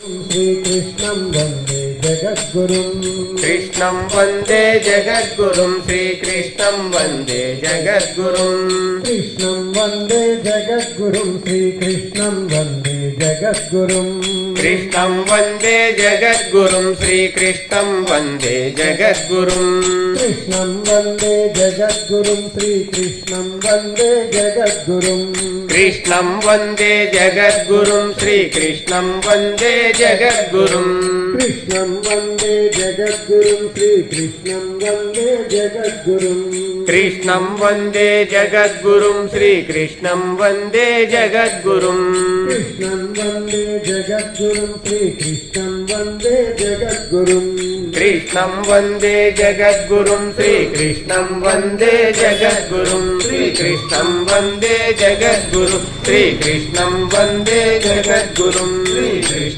श्रीकृष्णं वन्दे जगद्गुरुम् कृष्णं वन्दे जगद्गुरुं श्रीकृष्णं वन्दे जगद्गुरुम् कृष्णं वन्दे जगद्गुरुं श्रीकृष्णं वन्दे जगद्गुरुम् कृष्णं वन्दे जगद्गुरुं श्रीकृष्णं वन्दे जगद्गुरुम् कृष्णं वन्दे जगद्गुरुं श्रीकृष्णं वन्दे जगद्गुरुम् कृष्णं वन्दे जगद्गुरुं श्रीकृष्णं वन्दे जगद्गुरुम् कृष्णं वन्दे जगद्गुरुं श्रीकृष्णं वन्दे जगद्गुरुम् कृष्णं वन्दे जगद्गुरुं श्रीकृष्णं वन्दे जगद्गुरुम् कृष्णं वन्दे जगद्गुरुं श्रीकृष्णं वन्दे जगद्गुरुम् कृष्णं वन्दे जगद्गुरुं श्रीकृष्णं वन्दे जगद्गुरुं श्रीकृष्णं वन्दे जगद्गुरुं श्रीकृष्णं वन्दे जगद्गुरुं श्रीकृष्ण